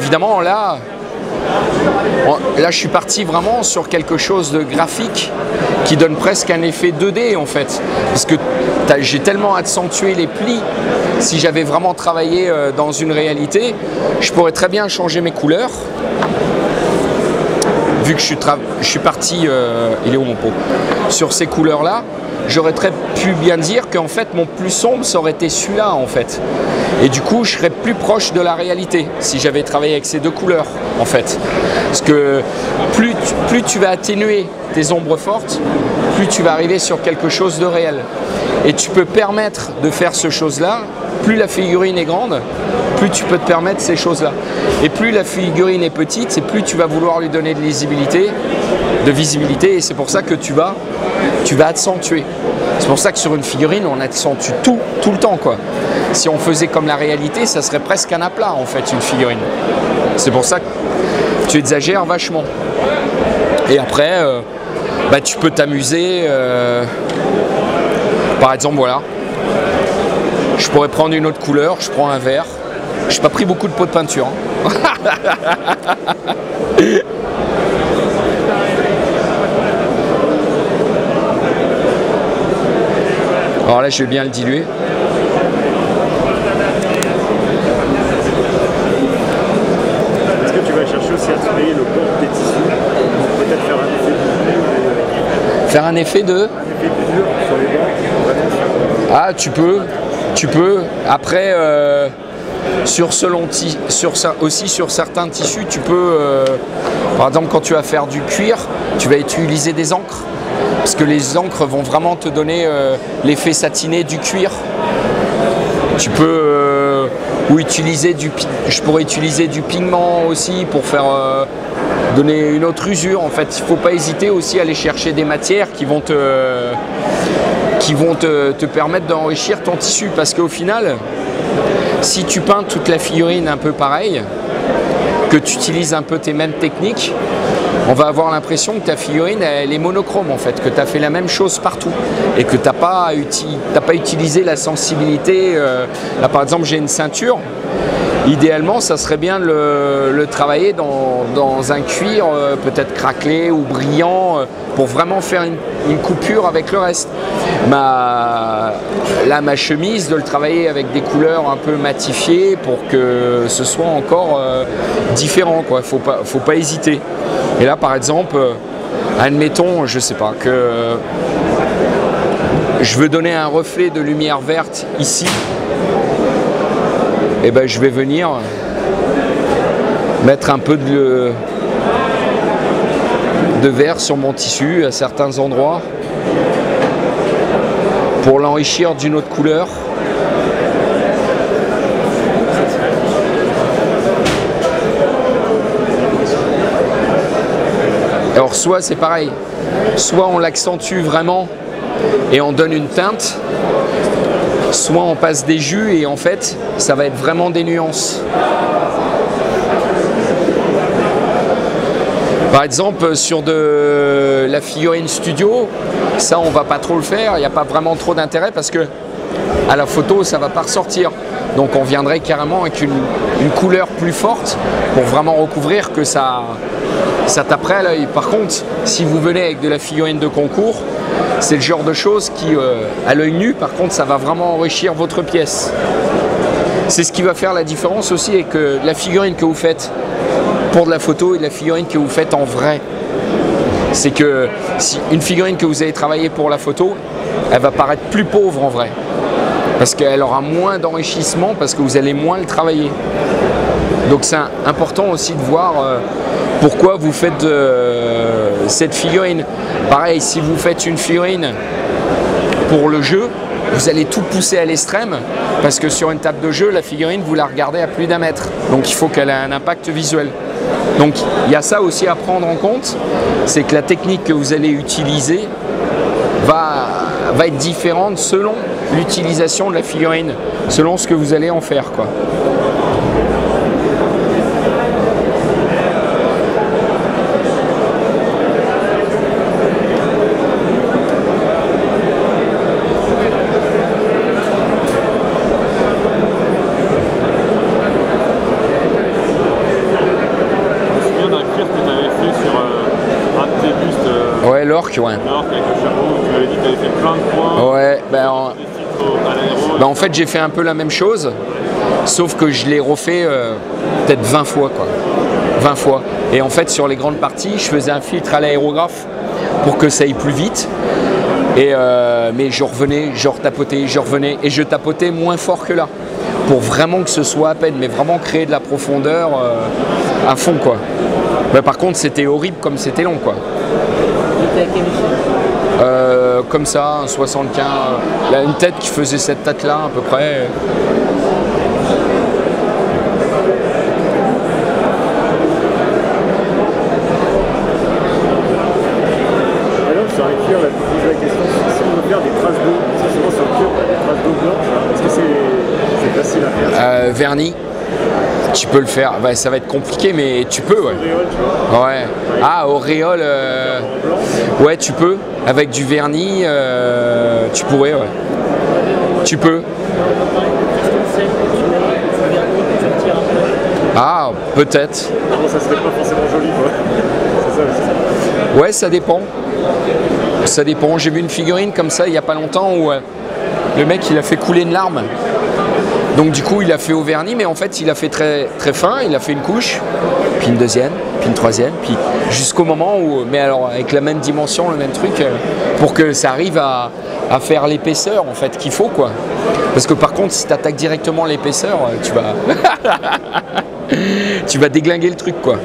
évidemment, là, je suis parti vraiment sur quelque chose de graphique qui donne presque un effet 2D en fait. Parce que j'ai tellement accentué les plis. Si j'avais vraiment travaillé dans une réalité, je pourrais très bien changer mes couleurs. Vu que je suis parti, il est où mon pot? Sur ces couleurs-là, j'aurais très pu bien dire qu'en fait mon plus sombre ça aurait été celui-là en fait. Et du coup je serais plus proche de la réalité si j'avais travaillé avec ces deux couleurs en fait. Parce que plus tu vas atténuer tes ombres fortes, plus tu vas arriver sur quelque chose de réel. Et tu peux permettre de faire ce chose-là, plus la figurine est grande, plus tu peux te permettre ces choses-là. Et plus la figurine est petite, et plus tu vas vouloir lui donner de visibilité, et c'est pour ça que tu vas accentuer. C'est pour ça que sur une figurine, on accentue tout le temps, quoi. Si on faisait comme la réalité, ça serait presque un aplat, en fait, une figurine. C'est pour ça que tu exagères vachement. Et après, tu peux t'amuser. Par exemple, voilà. Je pourrais prendre une autre couleur, je prends un vert. Je n'ai pas pris beaucoup de pots de peinture. Hein. Alors là, je vais bien le diluer. Est-ce que tu vas chercher aussi à travailler le bord des tissus pour peut-être faire un effet de... Faire un effet de... Un effet de dur sur les bords. Ah, tu peux. Après, sur certains tissus, tu peux... par exemple, quand tu vas faire du cuir, tu vas utiliser des encres. Parce que les encres vont vraiment te donner l'effet satiné du cuir. Tu peux je pourrais utiliser du pigment aussi pour faire donner une autre usure. En fait, il ne faut pas hésiter aussi à aller chercher des matières qui vont te permettre d'enrichir ton tissu. Parce qu'au final, si tu peins toute la figurine un peu pareil, que tu utilises un peu tes mêmes techniques, on va avoir l'impression que ta figurine elle est monochrome en fait, que tu as fait la même chose partout et que tu n'as pas utilisé la sensibilité. Là par exemple j'ai une ceinture, idéalement ça serait bien de le travailler dans un cuir peut-être craquelé ou brillant pour vraiment faire une coupure avec le reste. Ma chemise, de le travailler avec des couleurs un peu matifiées pour que ce soit encore différent, quoi. Faut pas hésiter. Et là par exemple, admettons, je sais pas, que je veux donner un reflet de lumière verte ici, et ben je vais venir mettre un peu de vert sur mon tissu à certains endroits pour l'enrichir d'une autre couleur. Alors soit c'est pareil, soit on l'accentue vraiment et on donne une teinte, soit on passe des jus et en fait ça va être vraiment des nuances. Par exemple sur de la figurine studio, ça on va pas trop le faire, il n'y a pas vraiment trop d'intérêt parce que à la photo ça va pas ressortir. Donc on viendrait carrément avec une couleur plus forte pour vraiment recouvrir que ça taperait à l'œil. Par contre, si vous venez avec de la figurine de concours, c'est le genre de choses qui, à l'œil nu, par contre, ça va vraiment enrichir votre pièce. C'est ce qui va faire la différence aussi avec la figurine que vous faites pour de la photo et de la figurine que vous faites en vrai. C'est que si une figurine que vous avez travaillée pour la photo, elle va paraître plus pauvre en vrai. Parce qu'elle aura moins d'enrichissement, parce que vous allez moins le travailler. Donc c'est important aussi de voir pourquoi vous faites cette figurine. Pareil, si vous faites une figurine pour le jeu, vous allez tout pousser à l'extrême parce que sur une table de jeu, la figurine, vous la regardez à plus d'un mètre. Donc il faut qu'elle ait un impact visuel. Donc il y a ça aussi à prendre en compte, c'est que la technique que vous allez utiliser va être différente selon l'utilisation de la figurine, selon ce que vous allez en faire, quoi. Majorque, ouais. Alors qu'avec le chapeau, tu m'avais dit que tu avais fait plein de points. Ouais, des filtres à l'aéro. en fait j'ai fait un peu la même chose, sauf que je l'ai refait peut-être 20 fois quoi. 20 fois. Et en fait sur les grandes parties, je faisais un filtre à l'aérographe pour que ça aille plus vite. Et mais je revenais, je retapotais, je revenais et je tapotais moins fort que là. Pour vraiment que ce soit à peine, mais vraiment créer de la profondeur à fond quoi. Mais par contre c'était horrible comme c'était long quoi. Comme ça, un 75, il a une tête qui faisait cette tête-là à peu près. Alors sur un cuir, là, je me pose la question, si on veut faire des traces d'eau, parce que souvent sur le cuir, des traces d'eau blanche, est-ce que c'est facile à faire? Vernis, tu peux le faire. Bah, ça va être compliqué, mais tu peux. Ouais. Auréole, tu vois. Ouais. Ah, auréole. Ouais, tu peux. Avec du vernis, tu pourrais. Ouais. Tu peux. Ah, peut-être. Bon, ça serait pas forcément joli, quoi. C'est ça. Ouais, ça dépend. Ça dépend. J'ai vu une figurine comme ça il n'y a pas longtemps où le mec il a fait couler une larme. Donc du coup il a fait au vernis, mais en fait il a fait très, très fin, il a fait une couche, puis une deuxième, puis une troisième, puis jusqu'au moment où, mais alors avec la même dimension, le même truc, pour que ça arrive à faire l'épaisseur en fait qu'il faut quoi. Parce que par contre si tu attaques directement l'épaisseur, tu vas tu vas déglinguer le truc quoi.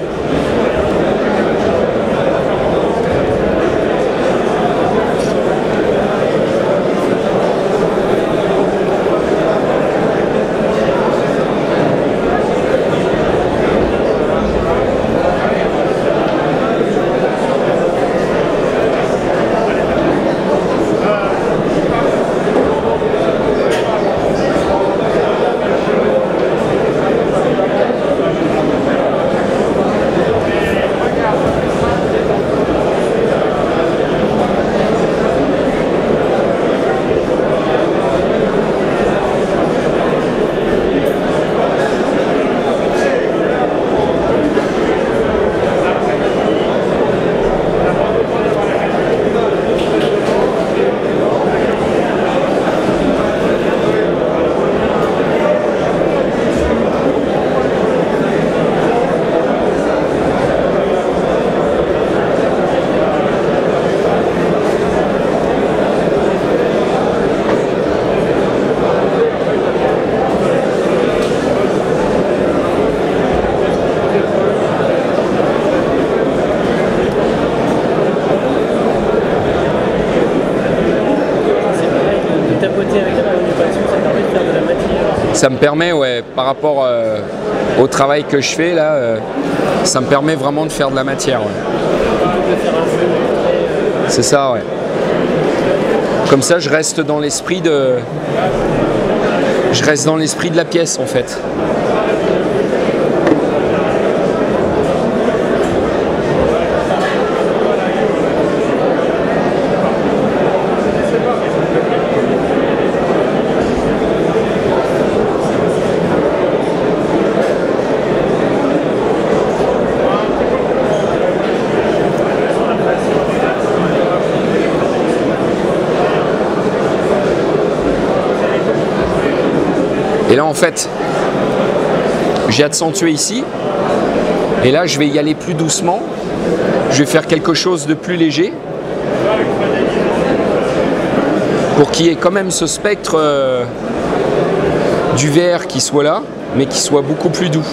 Ça me permet, ouais, par rapport au travail que je fais là, ça me permet vraiment de faire de la matière. Ouais. C'est ça, ouais. Comme ça, je reste dans l'esprit de la pièce en fait. Et là en fait, j'ai accentué ici, et là je vais y aller plus doucement, je vais faire quelque chose de plus léger, pour qu'il y ait quand même ce spectre du vert qui soit là, mais qui soit beaucoup plus doux.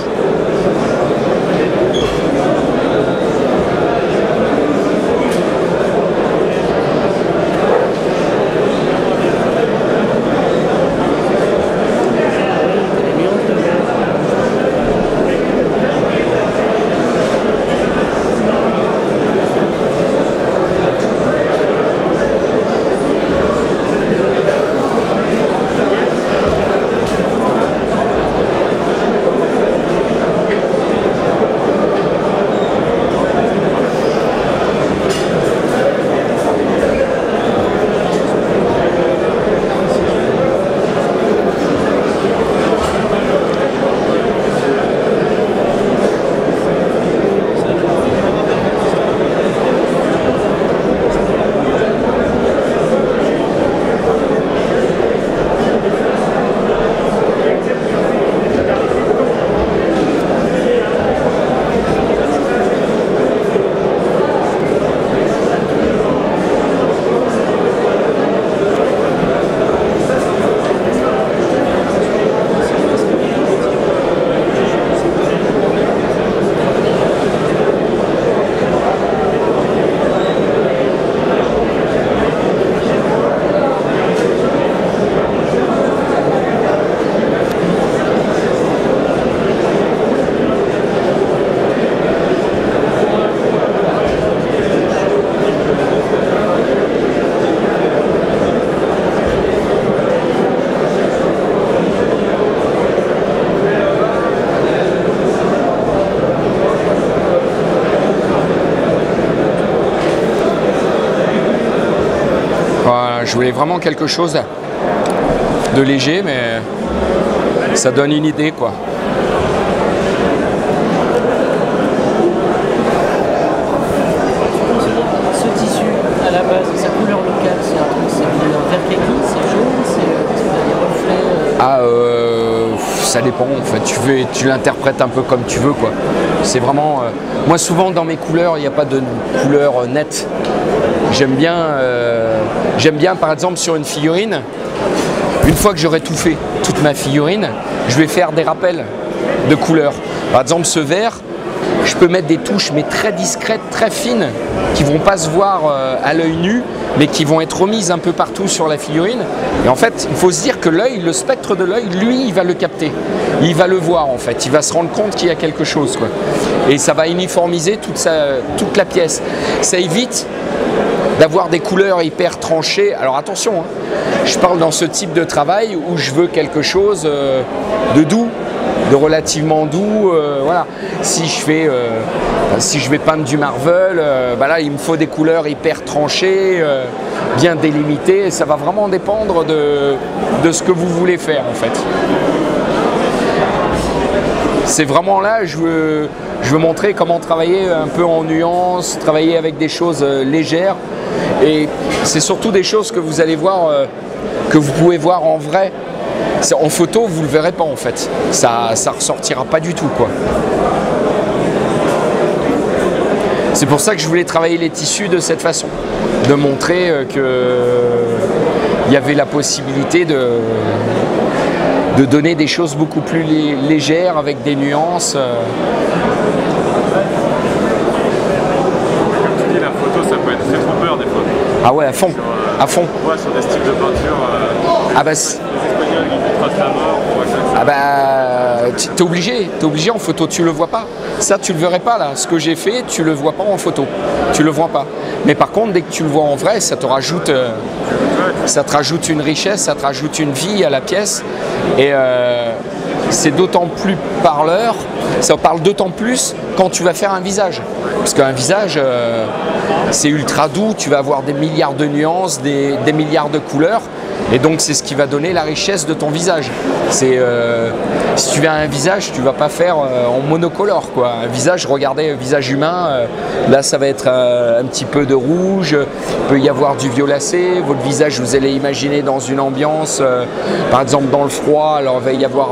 Je voulais vraiment quelque chose de léger, mais ça donne une idée, quoi. Ce tissu, à la base, sa couleur locale, c'est un truc, c'est un vert kaki, c'est jaune, c'est des reflets. Ça dépend, en fait. Tu l'interprètes un peu comme tu veux, quoi. C'est vraiment... moi, souvent, dans mes couleurs, il n'y a pas de couleur nette. J'aime bien, par exemple, sur une figurine, une fois que j'aurai tout fait, toute ma figurine, je vais faire des rappels de couleurs. Par exemple, ce vert, je peux mettre des touches, mais très discrètes, très fines, qui ne vont pas se voir à l'œil nu, mais qui vont être remises un peu partout sur la figurine. Et en fait, il faut se dire que l'œil, le spectre de l'œil, lui, il va le capter. Il va le voir, en fait. Il va se rendre compte qu'il y a quelque chose, quoi. Et ça va uniformiser toute la pièce. Ça évite d'avoir des couleurs hyper tranchées. Alors attention, hein, je parle dans ce type de travail où je veux quelque chose de doux, de relativement doux. Voilà. Si je vais peindre du Marvel, là il me faut des couleurs hyper tranchées, bien délimitées. Ça va vraiment dépendre de ce que vous voulez faire, en fait. C'est vraiment là, je veux montrer comment travailler un peu en nuances, travailler avec des choses légères. Et c'est surtout des choses que vous allez voir, que vous pouvez voir en vrai. En photo, vous ne le verrez pas, en fait. Ça ressortira pas du tout, quoi. C'est pour ça que je voulais travailler les tissus de cette façon. De montrer qu'il y avait la possibilité de donner des choses beaucoup plus légères avec des nuances. Comme tu dis, la photo, ça peut être très trompeur des fois. Ah ouais, à fond, à fond. On voit sur des styles de peinture, Ah bah, les Espagnols qui tracent la mort, on voit ça. ah bah, t'es obligé en photo, tu le vois pas. Ça, tu le verrais pas là. Ce que j'ai fait, tu le vois pas en photo. Tu le vois pas. Mais par contre, dès que tu le vois en vrai, ça te rajoute une richesse, ça te rajoute une vie à la pièce. Et c'est d'autant plus parleur, ça parle d'autant plus quand tu vas faire un visage. Parce qu'un visage, c'est ultra doux, tu vas avoir des milliards de nuances, des milliards de couleurs. Et donc c'est ce qui va donner la richesse de ton visage. Si tu fais un visage, tu vas pas faire en monocolore, quoi. Un visage, regardez, un visage humain, là ça va être un petit peu de rouge, il peut y avoir du violacé. Votre visage, vous allez imaginer dans une ambiance, par exemple dans le froid, alors il va y avoir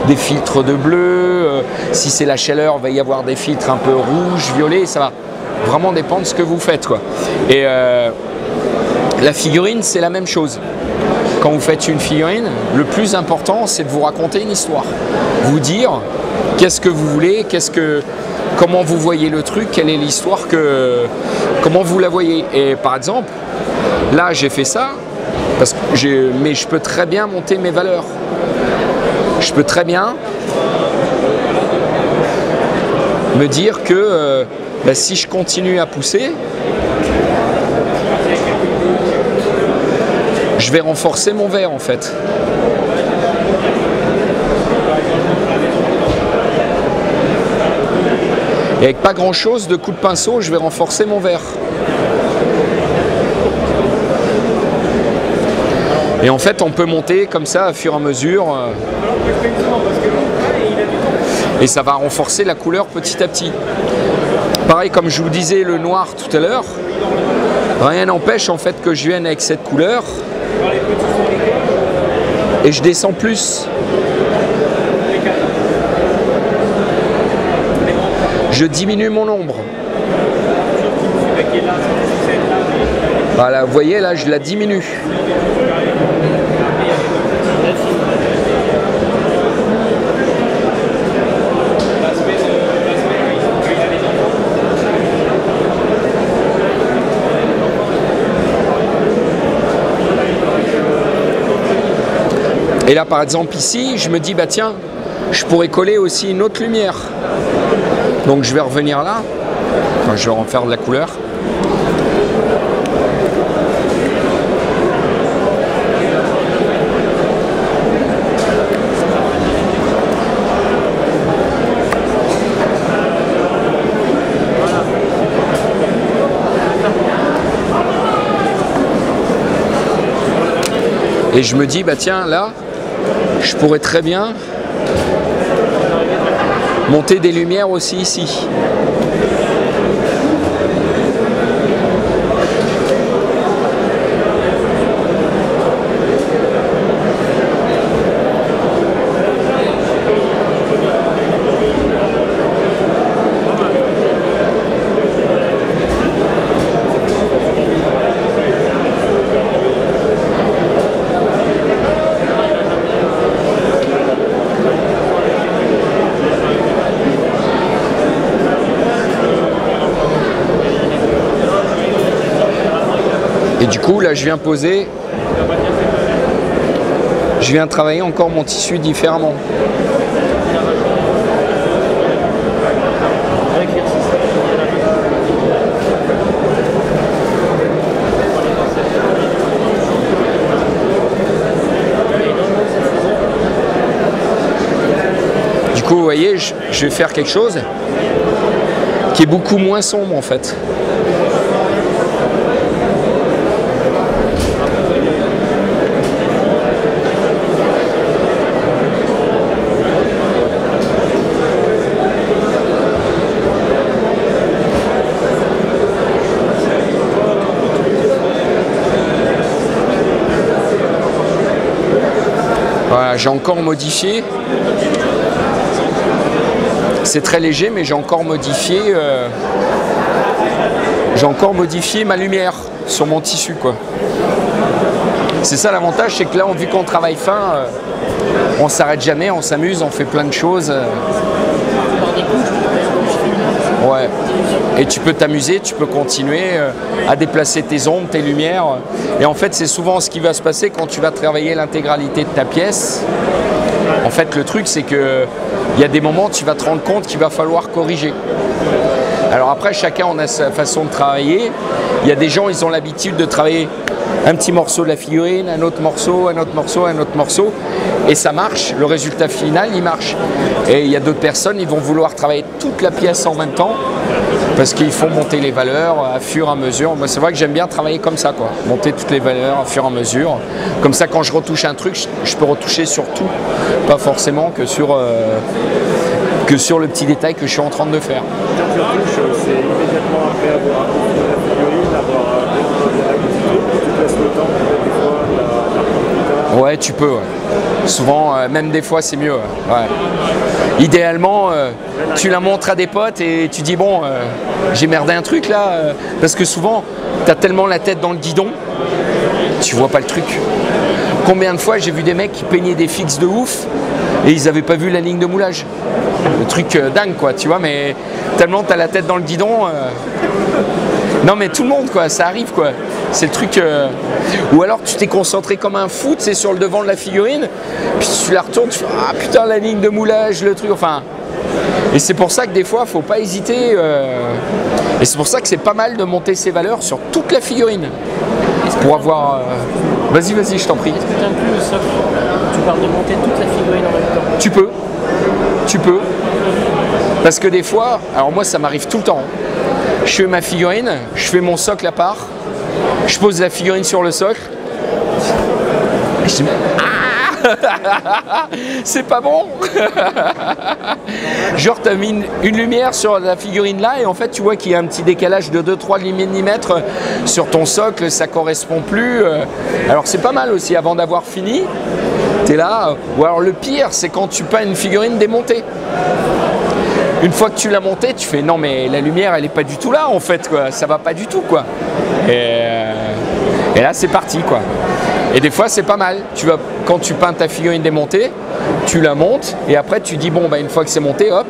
des filtres de bleu. Si c'est la chaleur, il va y avoir des filtres un peu rouge, violet. Ça va vraiment dépendre de ce que vous faites, quoi. Et la figurine, c'est la même chose. Quand vous faites une figurine, le plus important, c'est de vous raconter une histoire. Vous dire qu'est-ce que vous voulez, comment vous voyez le truc, quelle est l'histoire, comment vous la voyez. Et par exemple, là, j'ai fait ça, mais je peux très bien monter mes valeurs. Je peux très bien me dire que si je continue à pousser, je vais renforcer mon verre, en fait. Et avec pas grand chose de coup de pinceau, je vais renforcer mon verre. Et en fait, on peut monter comme ça, à fur et à mesure. Et ça va renforcer la couleur petit à petit. Pareil, comme je vous disais, le noir tout à l'heure, rien n'empêche en fait que je vienne avec cette couleur et je descends plus. Je diminue mon ombre. Voilà, vous voyez là, je la diminue. Et là, par exemple, ici, je me dis, bah tiens, je pourrais coller aussi une autre lumière. Donc je vais revenir là, enfin, je vais en faire de la couleur. Et je me dis, bah tiens, là, je pourrais très bien monter des lumières aussi ici. Et du coup, là, je viens poser, je viens travailler encore mon tissu différemment. Du coup, vous voyez, je vais faire quelque chose qui est beaucoup moins sombre en fait. Voilà, j'ai encore modifié. C'est très léger, mais j'ai encore modifié ma lumière sur mon tissu, quoi. C'est ça l'avantage, c'est que là, vu qu'on travaille fin, on s'arrête jamais, on s'amuse, on fait plein de choses. Ouais. Et tu peux t'amuser, tu peux continuer à déplacer tes ombres, tes lumières. Et en fait, c'est souvent ce qui va se passer quand tu vas travailler l'intégralité de ta pièce. En fait, le truc, c'est que il y a des moments où tu vas te rendre compte qu'il va falloir corriger. Alors après, chacun on a sa façon de travailler. Il y a des gens, ils ont l'habitude de travailler un petit morceau de la figurine, un autre morceau, un autre morceau, un autre morceau. Et ça marche, le résultat final, il marche. Et il y a d'autres personnes, ils vont vouloir travailler toute la pièce en même temps parce qu'il faut monter les valeurs à fur et à mesure. Moi, c'est vrai que j'aime bien travailler comme ça, quoi. Monter toutes les valeurs à fur et à mesure. Comme ça, quand je retouche un truc, je peux retoucher sur tout, pas forcément que sur le petit détail que je suis en train de faire. Quand tu retouches, c'est immédiatement après avoir appliqué la figurine, avoir tu passes le temps, des fois, la Ouais, tu peux. Ouais. Souvent, même des fois, c'est mieux. Ouais. Idéalement, tu la montres à des potes et tu dis bon, j'ai merdé un truc là, parce que souvent, tu as tellement la tête dans le guidon, tu vois pas le truc. Combien de fois j'ai vu des mecs qui peignaient des fixes de ouf et ils n'avaient pas vu la ligne de moulage. Le truc dingue, quoi, tu vois, mais tellement tu as la tête dans le guidon. Non, mais tout le monde, quoi, ça arrive, quoi. C'est le truc. Ou alors tu t'es concentré comme un fou, tu sais, sur le devant de la figurine, puis tu la retournes, tu fais ah putain, la ligne de moulage, le truc, enfin. Et c'est pour ça que des fois, faut pas hésiter. Et c'est pour ça que c'est pas mal de monter ses valeurs sur toute la figurine. Pour avoir. Vas-y, je t'en prie. Est-ce que tu inclus le socle? Tu parles de monter toute la figurine en même temps. Tu peux. Parce que des fois, alors moi ça m'arrive tout le temps. Je fais ma figurine, je fais mon socle à part, je pose la figurine sur le socle. Et je dis ah c'est pas bon. Genre t'as mis une lumière sur la figurine là et en fait tu vois qu'il y a un petit décalage de 2-3 mm sur ton socle, ça correspond plus. Alors c'est pas mal aussi avant d'avoir fini. T'es là. Ou alors le pire c'est quand tu peins une figurine démontée. Une fois que tu l'as montée, tu fais non mais la lumière elle est pas du tout là en fait, quoi. Ça va pas du tout, quoi. Et là c'est parti, quoi. Et des fois c'est pas mal. Quand tu peins ta figurine démontée, tu la montes et après tu dis bon bah une fois que c'est monté, hop,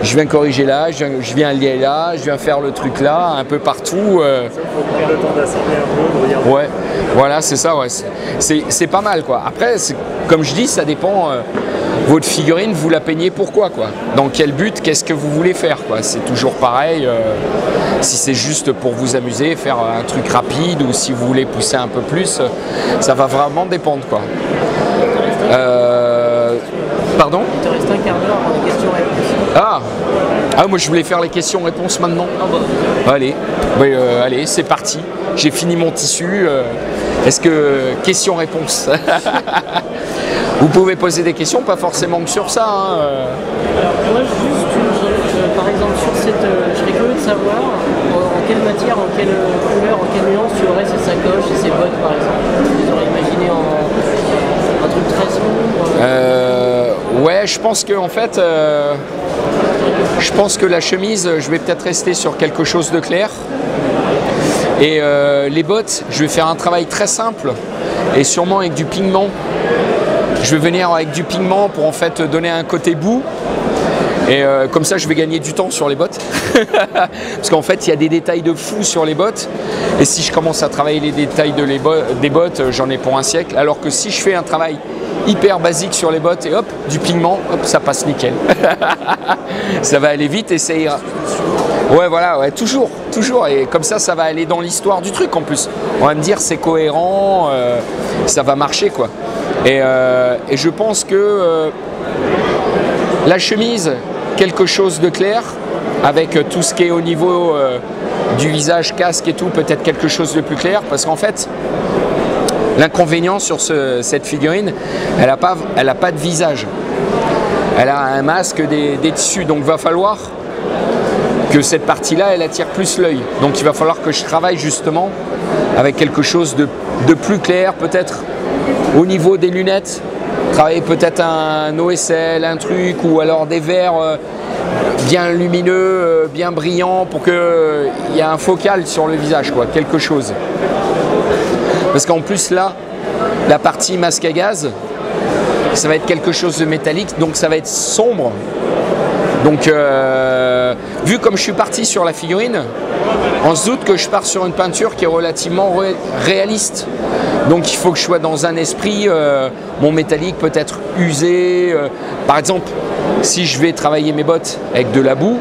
je viens corriger là, je viens lier là, je viens faire le truc là, un peu partout. Il faut prendre le temps d'assembler un peu, de regarder. Ouais, voilà, c'est ça, ouais. C'est pas mal, quoi. Après, comme je dis, ça dépend. Votre figurine, vous la peignez pourquoi, quoi? Dans quel but? Qu'est-ce que vous voulez faire, quoi? C'est toujours pareil. Si c'est juste pour vous amuser, faire un truc rapide, ou si vous voulez pousser un peu plus, ça va vraiment dépendre, quoi. Pardon? Il te reste un quart d'heure avant les questions-réponses. Moi je voulais faire les questions-réponses maintenant. Allez, allez, c'est parti. J'ai fini mon tissu. Est-ce que questions-réponses Vous pouvez poser des questions, pas forcément que sur ça. Alors moi juste, par exemple sur cette, je serais curieux de savoir en quelle matière, en quelle couleur, en quelle nuance tu aurais ces sacoches et ces bottes par exemple. Tu les aurais imaginé en un truc très sombre. Ouais, je pense que en fait, je pense que la chemise, je vais peut-être rester sur quelque chose de clair. Et les bottes, je vais faire un travail très simple et sûrement avec du pigment. Je vais venir avec du pigment pour en fait donner un côté bout. Et comme ça, je vais gagner du temps sur les bottes. Parce qu'en fait, il y a des détails de fou sur les bottes. Et si je commence à travailler les détails des bottes, j'en ai pour un siècle. Alors que si je fais un travail hyper basique sur les bottes et hop, du pigment, hop, ça passe nickel. Ça va aller vite et ça ira. Ouais, voilà, ouais, toujours. Et comme ça, ça va aller dans l'histoire du truc en plus. On va me dire c'est cohérent, ça va marcher quoi. Et je pense que la chemise, quelque chose de clair, avec tout ce qui est au niveau du visage, casque et tout, peut-être quelque chose de plus clair, parce qu'en fait, l'inconvénient sur cette figurine, elle n'a pas de visage. Elle a un masque, des tissus, donc il va falloir que cette partie-là, elle attire plus l'œil. Donc il va falloir que je travaille justement avec quelque chose de plus clair, peut-être au niveau des lunettes, travailler peut-être un OSL, un truc, ou alors des verres bien lumineux, bien brillants, pour qu'il y ait un focal sur le visage, quoi, quelque chose. Parce qu'en plus là, la partie masque à gaz, ça va être quelque chose de métallique, donc ça va être sombre. Donc vu comme je suis parti sur la figurine, on se doute que je pars sur une peinture qui est relativement réaliste. Donc il faut que je sois dans un esprit, mon métallique peut être usé. Par exemple, si je vais travailler mes bottes avec de la boue,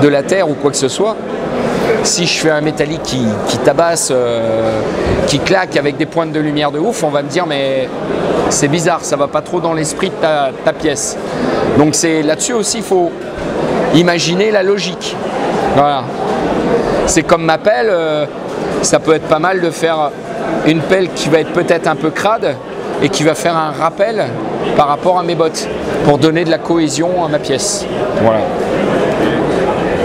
de la terre ou quoi que ce soit, si je fais un métallique qui tabasse, qui claque avec des pointes de lumière de ouf, on va me dire mais c'est bizarre, ça va pas trop dans l'esprit de ta pièce. Donc c'est là-dessus aussi, il faut imaginer la logique. Voilà. C'est comme ma pelle, ça peut être pas mal de faire une pelle qui va être peut-être un peu crade et qui va faire un rappel par rapport à mes bottes pour donner de la cohésion à ma pièce. Voilà.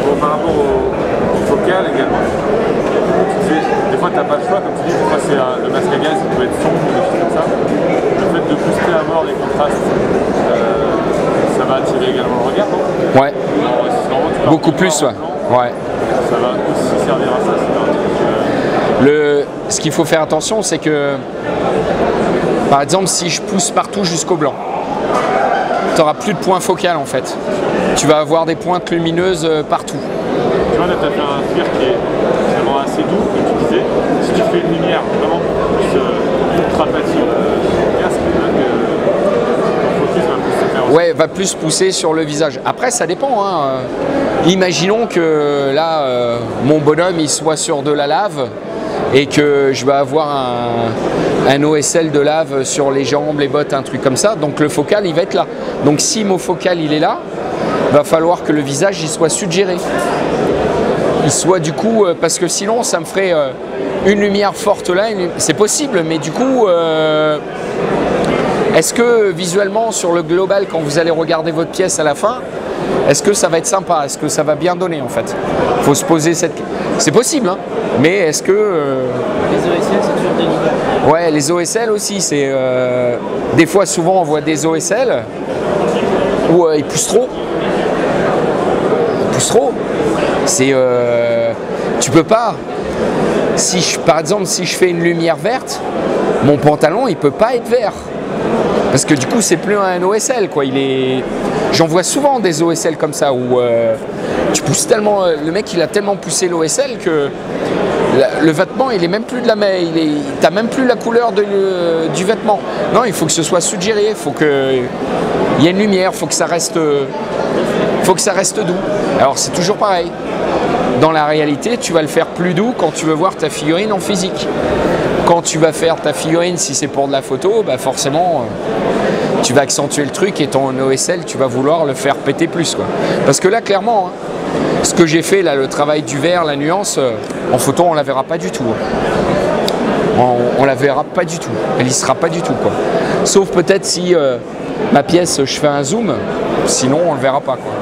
Bon, par rapport au focal également, tu disais, des fois tu n'as pas le choix, comme tu dis, des fois c'est le masque à gaz qui peut être sombre ou des choses comme ça. Le fait de booster à mort les contrastes, ça va attirer également le regard, non? Ouais. Beaucoup plus, ouais. Ça va aussi servir à ça. Ce qu'il faut faire attention, c'est que, par exemple, si je pousse partout jusqu'au blanc, tu n'auras plus de point focal en fait. Tu vas avoir des pointes lumineuses partout. Tu vois, là, tu as fait un cuir qui est vraiment assez doux, comme tu disais. Si tu fais une lumière vraiment plus ultra pâtie sur le casque, le focus va plus se faire. Ouais, va plus pousser sur le visage. Après, ça dépend. Hein. Imaginons que là, mon bonhomme, il soit sur de la lave et que je vais avoir un OSL de lave sur les jambes, les bottes, un truc comme ça. Donc le focal, il va être là. Donc si mon focal, il est là, il va falloir que le visage, il soit suggéré. Il soit du coup, parce que sinon, ça me ferait une lumière forte là. C'est possible, mais du coup, est-ce que visuellement, sur le global, quand vous allez regarder votre pièce à la fin, est-ce que ça va être sympa? Est-ce que ça va bien donner en fait? Il faut se poser cette question. C'est possible, hein, mais est-ce que... Les OSL, c'est toujours délicat. Ouais, les OSL aussi, c'est... Des fois, souvent, on voit des OSL où ils poussent trop. Ils poussent trop. C'est... Tu peux pas... Par exemple, si je fais une lumière verte, mon pantalon, il peut pas être vert. Parce que du coup, c'est plus un OSL, quoi. J'en vois souvent des OSL comme ça où tu pousses tellement. Le mec, il a tellement poussé l'OSL que le vêtement, il est même plus de la même. T'as même plus la couleur du vêtement. Non, il faut que ce soit suggéré. Il faut qu'il y ait une lumière. Il faut que ça reste. Faut que ça reste doux. Alors, c'est toujours pareil. Dans la réalité, tu vas le faire plus doux quand tu veux voir ta figurine en physique. Quand tu vas faire ta figurine, si c'est pour de la photo, bah forcément, tu vas accentuer le truc et ton OSL, tu vas vouloir le faire péter plus, quoi. Parce que là, clairement, hein, ce que j'ai fait, là, le travail du vert, la nuance, en photo, on la verra pas du tout. Hein. On la verra pas du tout. Elle y sera pas du tout, quoi. Sauf peut-être si ma pièce, je fais un zoom, sinon on le verra pas, quoi.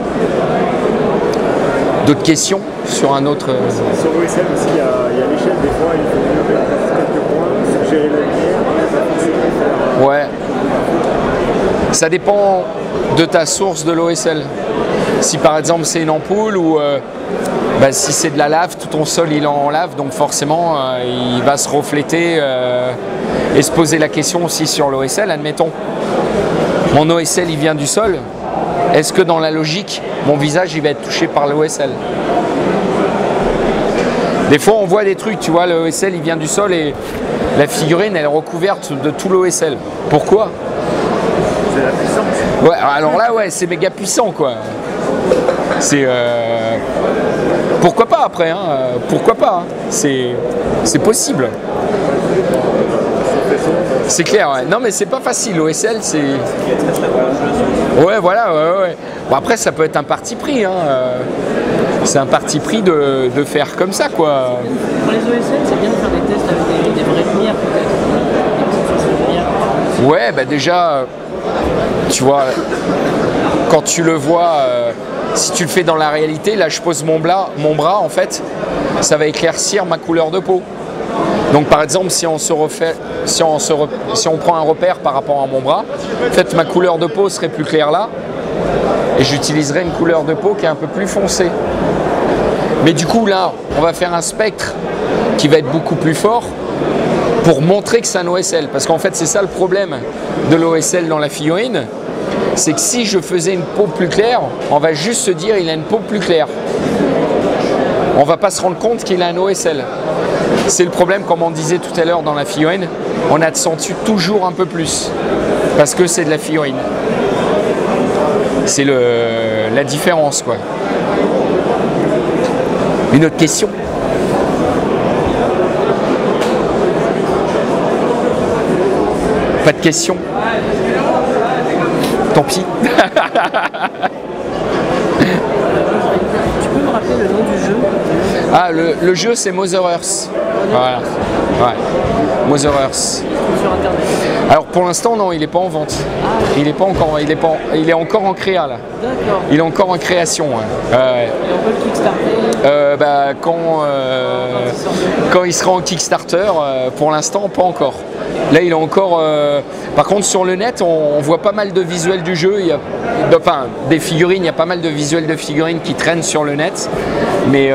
D'autres questions sur un autre... Sur l'OSL aussi, il y a l'échelle des fois, il faut mieux mettre quelques points, suggérer la lumière, Ouais. Ça dépend de ta source de l'OSL. Si par exemple c'est une ampoule ou si c'est de la lave, tout ton sol il est en lave, donc forcément il va se refléter et se poser la question aussi sur l'OSL. Admettons, mon OSL il vient du sol, est-ce que dans la logique, mon visage il va être touché par l'OSL? Des fois on voit des trucs, tu vois, l'OSL il vient du sol et la figurine elle est recouverte de tout l'OSL. Pourquoi? c'est la puissance. Ouais, alors là ouais, c'est méga puissant, quoi. C'est pourquoi pas après, hein, pourquoi pas, hein. C'est possible. C'est clair, ouais. Non mais c'est pas facile, l'OSL c'est... Ouais voilà, ouais. Bon après ça peut être un parti pris, hein. C'est un parti pris de faire comme ça, quoi. Pour les OSL, c'est bien de faire des tests avec des vraies lumières peut-être. Ouais, bah déjà, tu vois, quand tu le vois, si tu le fais dans la réalité, là je pose mon bras en fait, ça va éclaircir ma couleur de peau. Donc par exemple, si on prend un repère par rapport à mon bras, en fait ma couleur de peau serait plus claire là, et j'utiliserai une couleur de peau qui est un peu plus foncée. Mais du coup là, on va faire un spectre qui va être beaucoup plus fort pour montrer que c'est un OSL. Parce qu'en fait c'est ça le problème de l'OSL dans la figurine, c'est que si je faisais une peau plus claire, on va juste se dire il a une peau plus claire. On va pas se rendre compte qu'il a un OSL. C'est le problème, comme on disait tout à l'heure dans la figurine, on accentue toujours un peu plus, parce que c'est de la figurine. C'est la différence, quoi. Une autre question? Pas de questions? Tant pis. Tu peux me rappeler le nom du jeu? Ah, le jeu c'est Mother Earth. Voilà. Ouais. Mother Earth. Sur internet. Alors pour l'instant non, il n'est pas en vente. Il est pas encore, il est encore en créa là. D'accord. Il est encore en création. Ouais. Et on peut le kickstarter? Quand il sera en Kickstarter, pour l'instant pas encore. Là il est encore. Par contre sur le net, on voit pas mal de visuels du jeu. Des figurines. Il y a pas mal de visuels de figurines qui traînent sur le net. Mais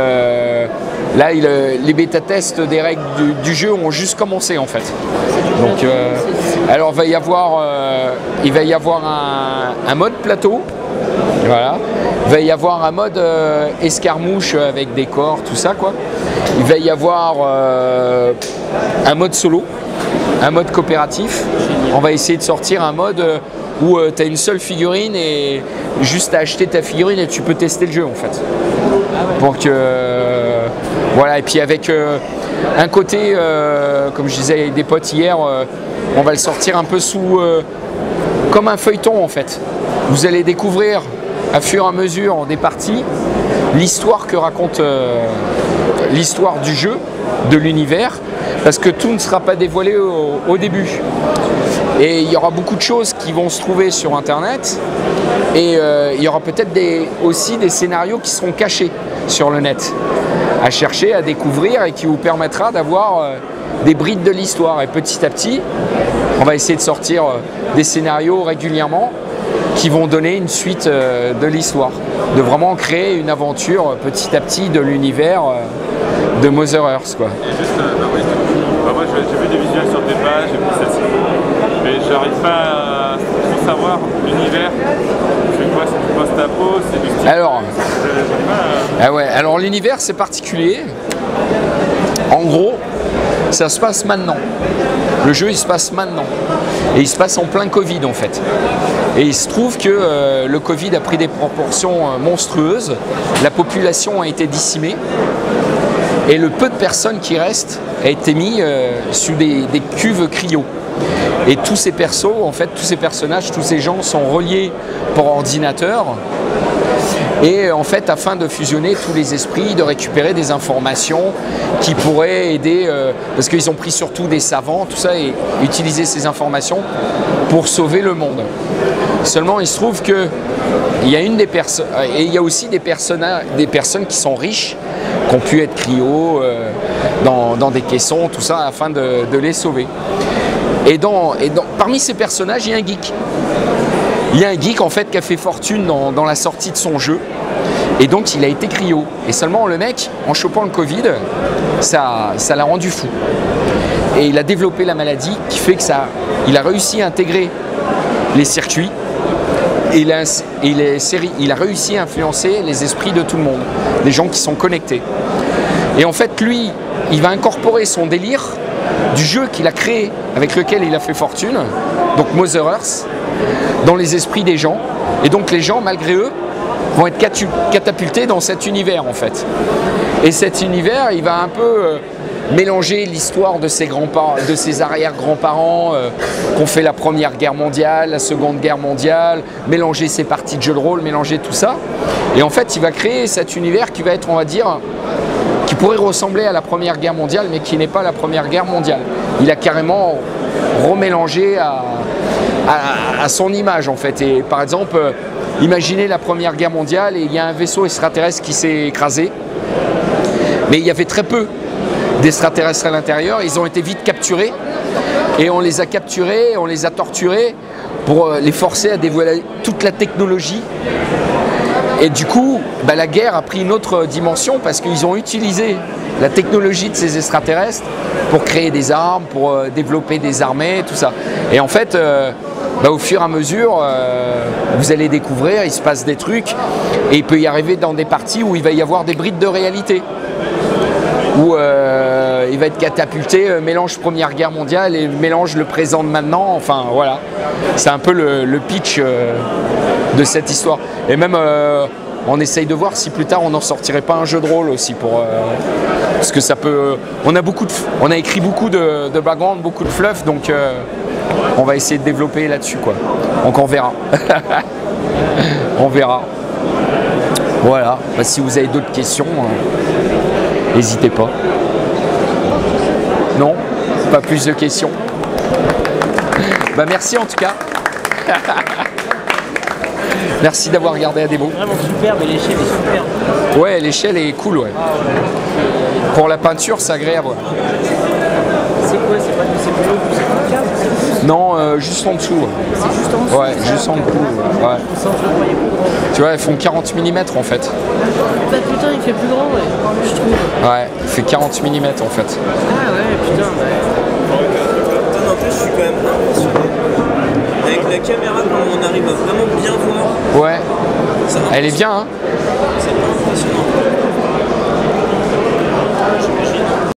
là, les bêta-tests des règles du jeu ont juste commencé en fait. Donc, alors il va y avoir un mode plateau. Voilà. Il va y avoir un mode escarmouche avec des corps, tout ça, quoi. Il va y avoir un mode solo, un mode coopératif. On va essayer de sortir un mode où tu as une seule figurine et juste à acheter ta figurine et tu peux tester le jeu en fait. Donc voilà, et puis avec un côté, comme je disais avec des potes hier, on va le sortir un peu comme un feuilleton en fait. Vous allez découvrir à fur et à mesure des parties l'histoire que raconte l'histoire du jeu, de l'univers, parce que tout ne sera pas dévoilé au début. Et il y aura beaucoup de choses qui vont se trouver sur internet et il y aura peut-être aussi des scénarios qui seront cachés sur le net à chercher, à découvrir et qui vous permettra d'avoir des brides de l'histoire. Et petit à petit, on va essayer de sortir des scénarios régulièrement qui vont donner une suite de l'histoire, de vraiment créer une aventure petit à petit de l'univers de Mother Earth, quoi. Et juste, moi j'ai vu des visuels sur tes pages, j'ai pris celle-ci, mais j'arrive pas à trop savoir l'univers. C'est quoi, c'est du post-apo, c'est du style. Alors l'univers c'est particulier. En gros, ça se passe maintenant. Le jeu il se passe maintenant. Et il se passe en plein Covid en fait. Et il se trouve que le Covid a pris des proportions monstrueuses. La population a été décimée. Et le peu de personnes qui restent a été mis sous des cuves cryo. Et tous ces persos, en fait, tous ces personnages, tous ces gens sont reliés par ordinateur. Et en fait, afin de fusionner tous les esprits, de récupérer des informations qui pourraient aider, parce qu'ils ont pris surtout des savants, tout ça, et utiliser ces informations pour sauver le monde. Seulement, il se trouve que il y a une des personnes, et il y a aussi des personnes qui sont riches, qui ont pu être cryo dans des caissons, tout ça, afin de les sauver. Parmi ces personnages, il y a un geek. Il y a un geek en fait qui a fait fortune dans la sortie de son jeu, et donc il a été cryo. Et seulement le mec, en chopant le Covid, ça l'a rendu fou. Et il a développé la maladie qui fait que il a réussi à intégrer les circuits. Et il a réussi à influencer les esprits de tout le monde, les gens qui sont connectés. Et en fait, lui, il va incorporer son délire du jeu qu'il a créé, avec lequel il a fait fortune, donc Mother Earth, dans les esprits des gens. Et donc les gens, malgré eux, vont être catapultés dans cet univers, en fait. Et cet univers, il va un peu mélanger l'histoire de ses grands-parents, de ses arrière-grands-parents qui ont fait la Première Guerre mondiale, la Seconde Guerre mondiale, mélanger ses parties de jeux de rôle, mélanger tout ça. Et en fait, il va créer cet univers qui va être, on va dire, qui pourrait ressembler à la Première Guerre mondiale, mais qui n'est pas la Première Guerre mondiale. Il a carrément remélangé à son image, en fait. Et par exemple, imaginez la Première Guerre mondiale et il y a un vaisseau extraterrestre qui s'est écrasé. Mais il y avait très peu d'extraterrestres à l'intérieur. Ils ont été vite capturés et on les a capturés, on les a torturés pour les forcer à dévoiler toute la technologie. Et du coup, la guerre a pris une autre dimension parce qu'ils ont utilisé la technologie de ces extraterrestres pour créer des armes, pour développer des armées, tout ça. Et en fait, au fur et à mesure, vous allez découvrir, il se passe des trucs et il peut y arriver dans des parties où il va y avoir des brides de réalité. Où il va être catapulté, mélange Première Guerre mondiale et mélange le présent de maintenant, enfin voilà. C'est un peu le pitch de cette histoire. Et même, on essaye de voir si plus tard on n'en sortirait pas un jeu de rôle aussi, parce que ça peut... On a écrit beaucoup de background, beaucoup de fluff, donc on va essayer de développer là-dessus, quoi. Donc on verra. On verra. Voilà, si vous avez d'autres questions... n'hésitez pas. Non, pas plus de questions. Merci en tout cas. Merci d'avoir regardé Adebo. Vraiment super, mais l'échelle est super. Ouais, l'échelle est cool, ouais. Pour la peinture, c'est agréable. Ouais. C'est quoi? C'est plus haut que 54? Non, juste en dessous. C'est juste en dessous? Ouais, juste en dessous. Ouais. Tu vois, elles font 40 mm en fait. Bah putain, il fait plus grand, ouais, je trouve. Ouais, il fait 40 mm en fait. Ah ouais, putain, En plus, je suis quand même impressionné. Avec la caméra, quand on arrive à vraiment bien voir. Ouais. Elle est bien, hein. C'est impressionnant.